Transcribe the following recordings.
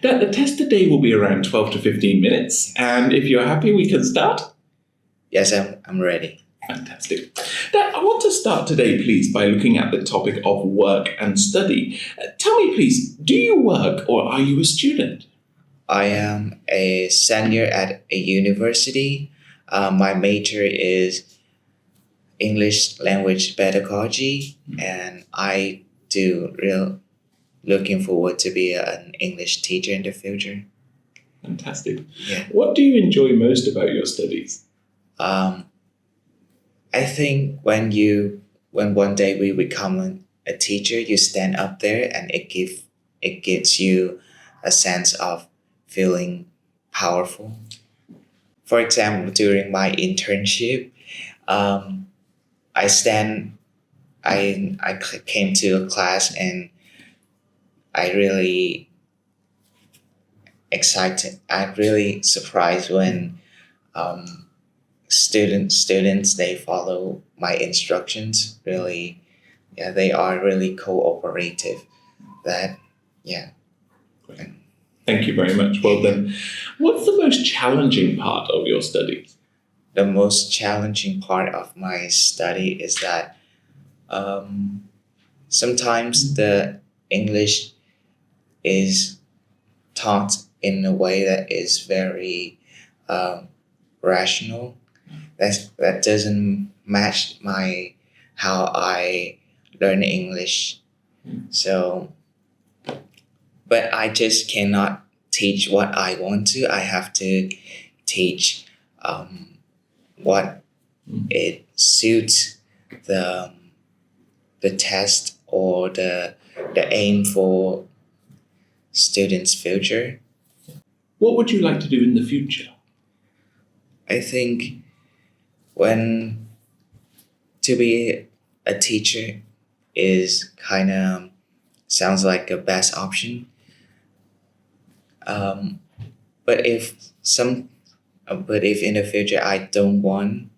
The test today will be around 12 to 15 minutes, and if you're happy, we can start. Yes, I'm ready. Fantastic. Now, I want to start today, please, by looking at the topic of work and study. Tell me, please, do you work or are you a student? I am a senior at a university. My major is English language pedagogy, and I do looking forward to be an English teacher in the future. Fantastic. Yeah. What do you enjoy most about your studies? I think when one day we become a teacher, you stand up there and it gives you a sense of feeling powerful. For example, during my internship, I came to a class and I really excited. I'm really surprised when students they follow my instructions. Really, yeah, they are really cooperative. That, yeah. Great. Thank you very much. Well then, what's the most challenging part of your studies? The most challenging part of my study is that sometimes the English is taught in a way that is very rational. That doesn't match how I learn English. So, but I just cannot teach what I want to. I have to teach what it suits the test or the aim for students' future. What would you like to do in the future? I think to be a teacher is kind of sounds like a best option. But if in the future I don't want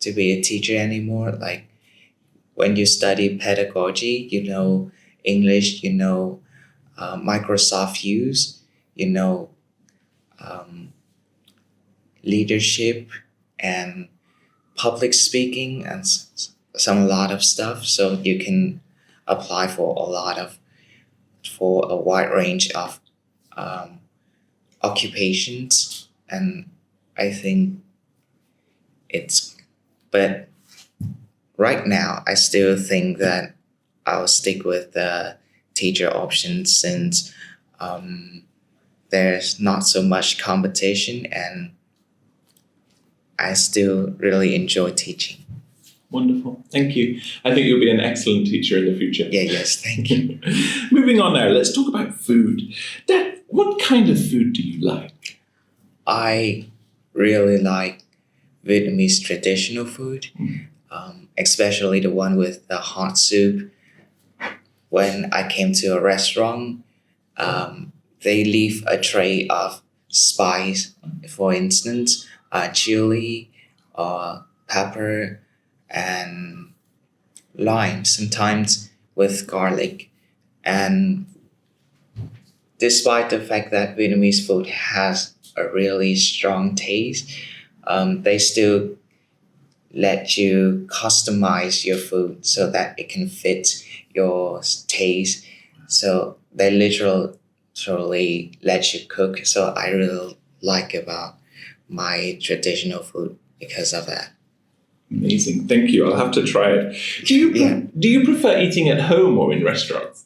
to be a teacher anymore, like when you study pedagogy, you know English, you know Microsoft use, you know leadership and public speaking and a lot of stuff. So you can apply for a wide range of occupations, and I think but right now I still think that I'll stick with the teacher option since there's not so much competition and I still really enjoy teaching. Wonderful. Thank you. I think you'll be an excellent teacher in the future. Yes, thank you. Moving on now, let's talk about food. Dad, what kind of food do you like? I really like Vietnamese traditional food, especially the one with the hot soup. When I came to a restaurant, they leave a tray of spice, for instance, chili, pepper, and lime, sometimes with garlic. And despite the fact that Vietnamese food has a really strong taste, they still let you customize your food so that it can fit your taste. So they literally let you cook. So I really like about my traditional food because of that. Amazing. Thank you. I'll have to try it. Do you prefer eating at home or in restaurants?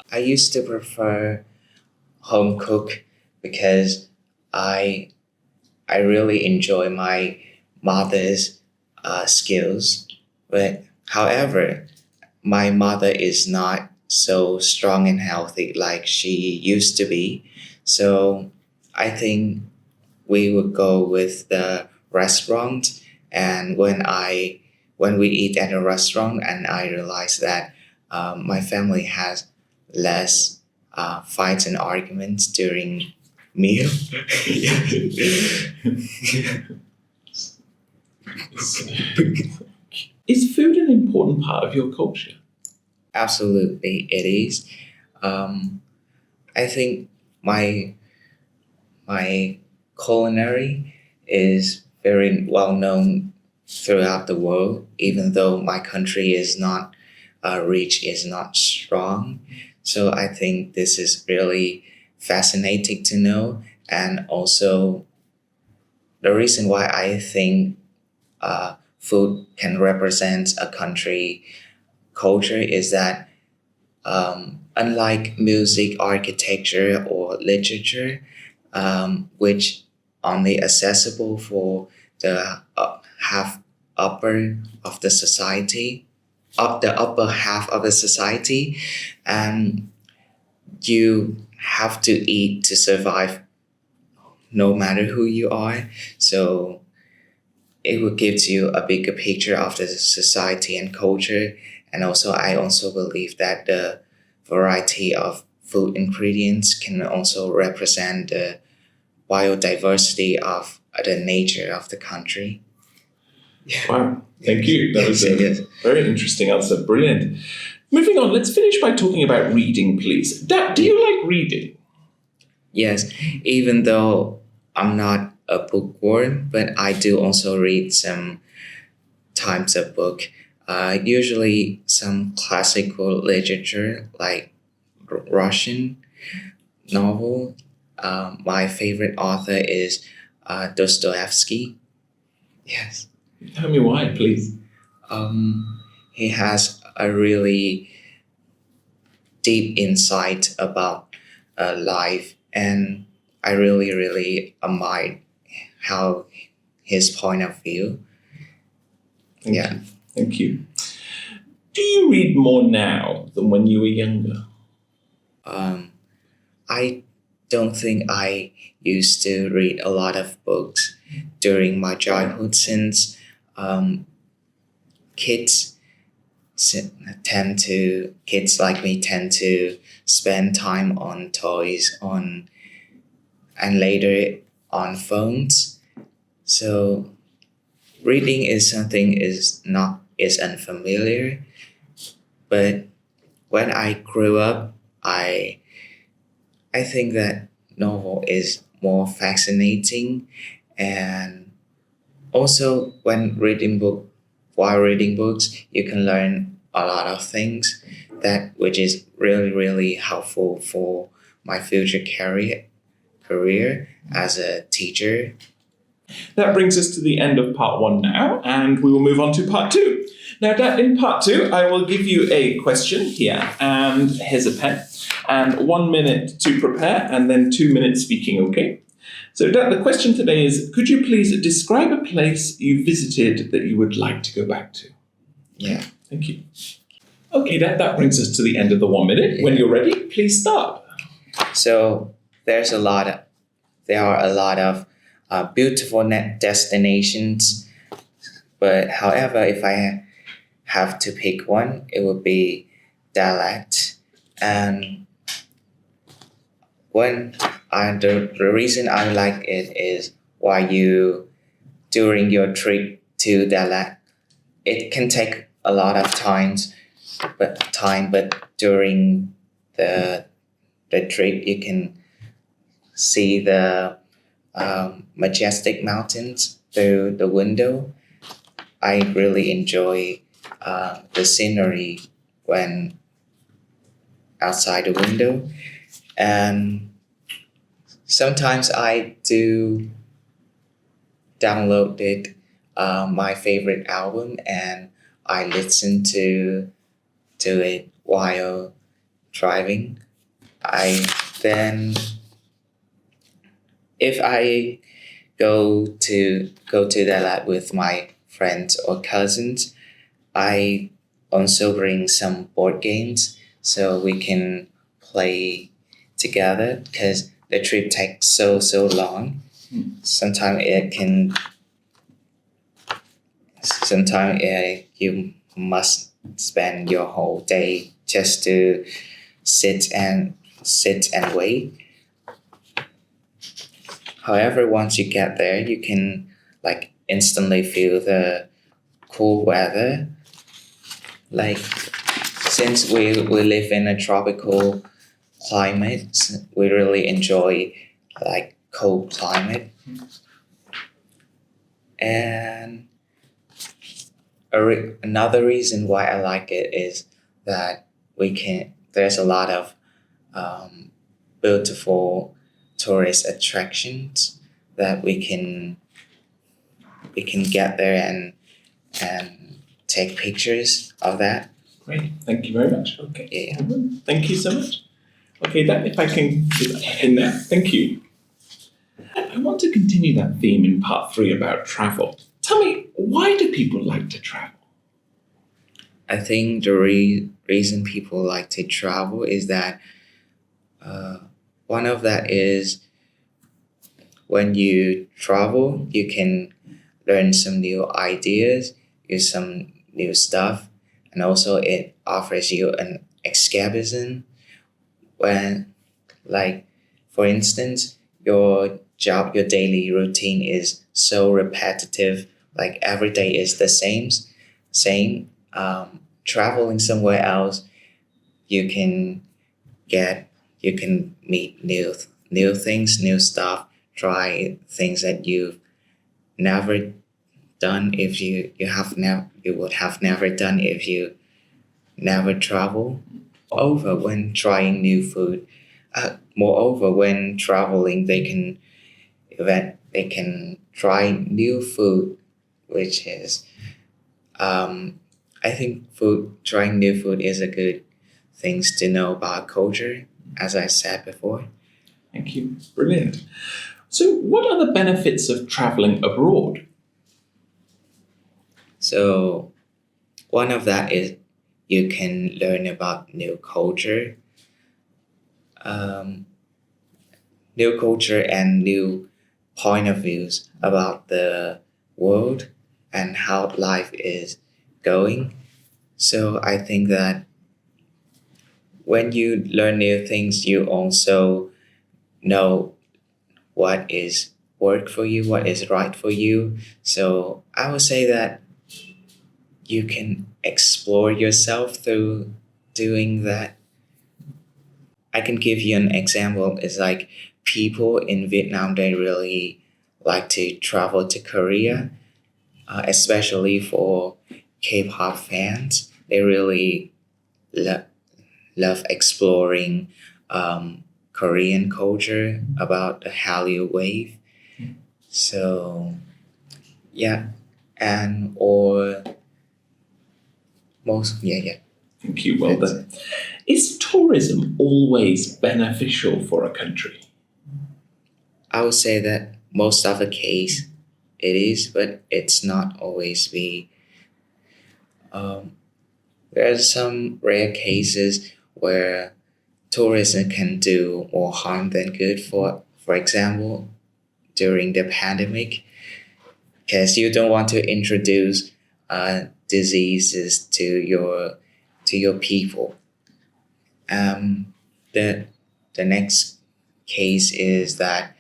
I used to prefer home cook because I really enjoy my mother's skills. But however, my mother is not so strong and healthy like she used to be. So I think we would go with the restaurant. And when we eat at a restaurant, and I realize that my family has less fights and arguments during meal. Is food an important part of your culture? Absolutely, it is. I think my my culinary is very well known throughout the world, even though my country is not rich, is not strong. So I think this is really fascinating to know, and also the reason why I think food can represent a country culture is that unlike music, architecture, or literature, which only accessible for the half upper of the society, up the upper half of the society, and you have to eat to survive, no matter who you are. So it will give you a bigger picture of the society and culture. And also, I also believe that the variety of food ingredients can also represent the biodiversity of the nature of the country. Wow, thank you. That was Yes. a very interesting answer. Brilliant. Moving on, let's finish by talking about reading, please. Dad, do you like reading? Yes, even though I'm not a bookworm, but I do also read some types of book. Usually some classical literature like Russian novel. My favorite author is Dostoevsky. Yes. Tell me why, please. He has a really deep insight about life, and I really, really admire how his point of view. Thank Yeah. you. Thank you. Do you read more now than when you were younger? I don't think I used to read a lot of books during my childhood, since kids kids like me tend to spend time on toys on and later on phones. So reading is something is unfamiliar. But when I grew up, I think that novel is more fascinating, and also while reading books, you can learn a lot of things which is really, really helpful for my future career as a teacher. That brings us to the end of part one now, and we will move on to part two. Now, Dad, in part two, I will give you a question here, and here's a pen, and 1 minute to prepare, and then 2 minutes speaking, okay? So, Dad, the question today is, could you please describe a place you visited that you would like to go back to? Yeah. Thank you. Okay, Dad, that brings us to the end of the 1 minute. When you're ready, please start. So there are a lot of beautiful destinations, but however, if I have to pick one, it would be Dalat. And the reason I like it is during your trip to Dalat, it can take a lot of but during the trip you can see the majestic mountains through the window. I really enjoy the scenery when outside the window, and sometimes I do download my favorite album, and I listen to it while driving. I then if I go to Dalat with my friends or cousins, I also bring some board games so we can play together, because the trip takes so long. Sometimes you must spend your whole day just to sit and wait. However, once you get there, you can instantly feel the cool weather. Like, since we live in a tropical climates. We really enjoy like cold climate. And another reason why I like it is that there's a lot of beautiful tourist attractions that we can get there and take pictures of that. Great. Thank you very much. Okay. Yeah. Thank you so much. Okay, then if I can do that in there. Thank you. I want to continue that theme in part 3 about travel. Tell me, why do people like to travel? I think the reason people like to travel is that one of that is when you travel, you can learn some new ideas, use some new stuff, and also it offers you an escapism when, like, for instance, your job, your daily routine is so repetitive, like every day is the same. Traveling somewhere else, you can meet new things, new stuff, try things that you've never done if you would have never done if you never travel. Moreover, when trying new food, moreover when traveling, they can try new food, which is I think trying new food is a good things to know about culture, as I said before. Thank you. Brilliant. So, what are the benefits of traveling abroad? So one of that is you can learn about new culture and new point of views about the world and how life is going. So I think that when you learn new things, you also know what is work for you, what is right for you. So I would say that you can explore yourself through doing that. I can give you an example. It's like people in Vietnam, they really like to travel to Korea, especially for K-pop fans. They really love exploring Korean culture about the Hallyu wave. So yeah, and or most yeah. Thank you. Well done. Is tourism always beneficial for a country? I would say that most of the case it is, but it's not always be. There are some rare cases where tourism can do more harm than good. For example, during the pandemic, because you don't want to introduce diseases to your people. The the next case is that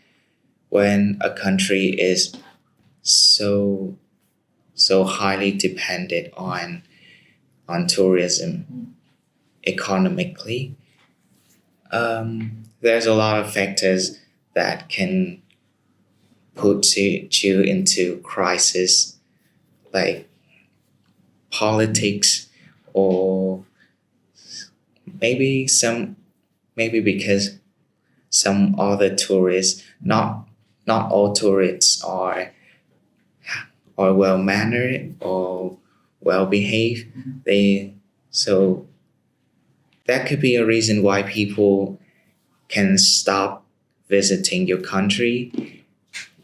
when a country is so highly dependent on tourism economically, there's a lot of factors that can put you into crisis, like politics, or maybe because some other tourists, not all tourists are well mannered or well behaved. So that could be a reason why people can stop visiting your country.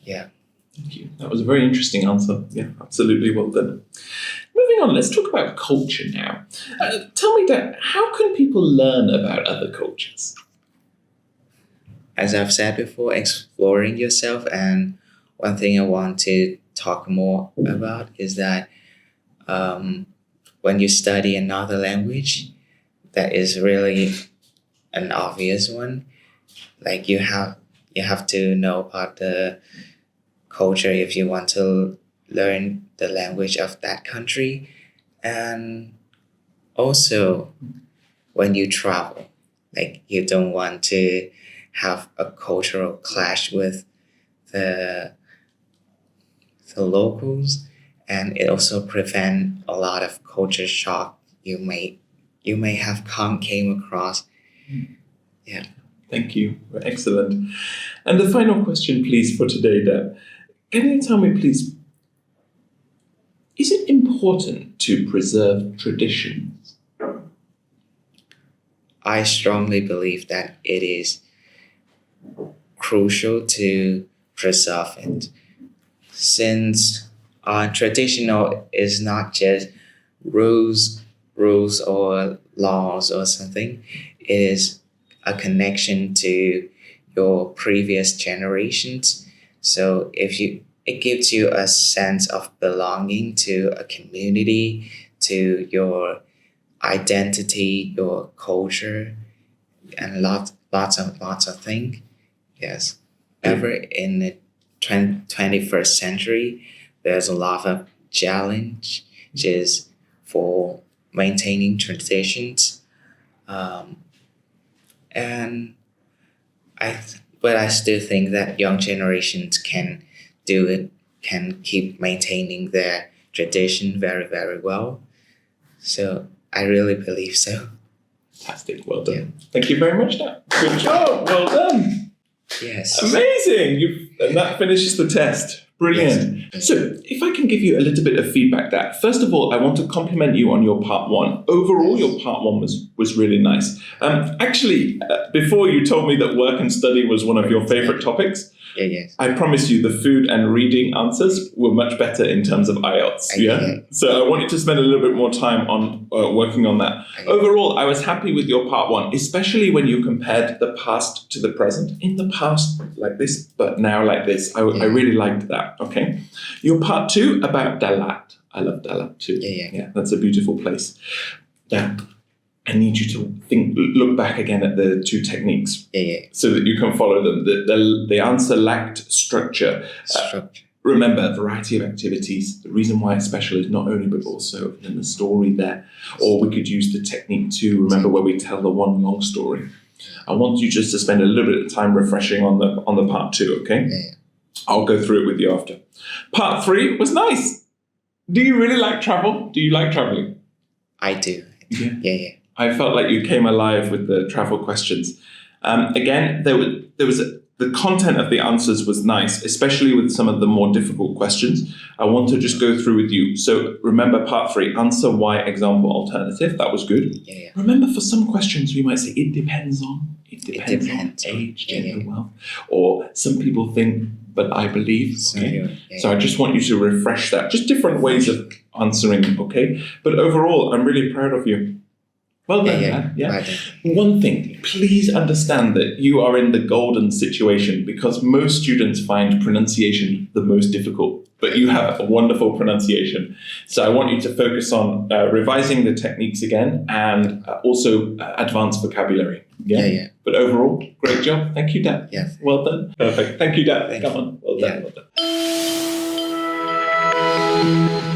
Yeah. Thank you. That was a very interesting answer. Yeah, absolutely. Well done. Moving on, let's talk about culture now. Tell me, Dan, how can people learn about other cultures? As I've said before, exploring yourself. And one thing I want to talk more about is that when you study another language, that is really an obvious one. Like you have to know about the culture if you want to learn the language of that country. And also when you travel, Like you don't want to have a cultural clash with the locals, and it also prevent a lot of culture shock you may have came across. Yeah. Thank you. Excellent. And the final question, please, for today, Deb. Can you tell me, please, is it important to preserve traditions? I strongly believe that it is crucial to preserve it, since traditional is not just rules or laws or something. It is a connection to your previous generations. So it gives you a sense of belonging to a community, to your identity, your culture, and lots of things. Yes. Ever in the 21st century, there's a lot of challenges for maintaining traditions, and but I still think that young generations can do it, can keep maintaining their tradition very, very well. So I really believe so. Fantastic. Well done. Yeah. Thank you very much, Deb. Good job. Well done. Yes. Amazing. And that finishes the test. Brilliant. Yes. So if I can give you a little bit of feedback there. First of all, I want to compliment you on your part one. Overall, your part one was really nice. Actually, before you told me that work and study was one of your favorite topics, yes. I promise you the food and reading answers were much better in terms of IELTS. Yeah. So I want you to spend a little bit more time on working on that. Overall, I was happy with your part one, especially when you compared the past to the present. In the past, like this, but now like this. I really liked that. Okay. Your part two about Dalat. I love Dalat too. Yeah. That's a beautiful place. Now, I need you to look back again at the two techniques, so that you can follow them. The answer lacked structure. Remember, variety of activities. The reason why it's special is not only but also in the story there. Or we could use the technique to remember where we tell the one long story. I want you just to spend a little bit of time refreshing on the part two. Okay. I'll go through it with you after. Part three was nice. Do you really like travel? Do you like traveling? I do. Yeah. I felt like you came alive with the travel questions. Again, the content of the answers was nice, especially with some of the more difficult questions. I want to just go through with you. So remember part three, answer why example alternative. That was good. Remember, for some questions, we might say it depends on age, gender, wealth. Or some people think, but I believe. Okay? So I just want you to refresh that. Just different ways of answering, okay? But overall, I'm really proud of you. Well done, yeah. One thing, please understand that you are in the golden situation, because most students find pronunciation the most difficult, but you have a wonderful pronunciation. So I want you to focus on revising the techniques again, and also advanced vocabulary. But overall, great job. Thank you, Dad. Well done. Perfect. Thank you, Dad. Come on. Well done.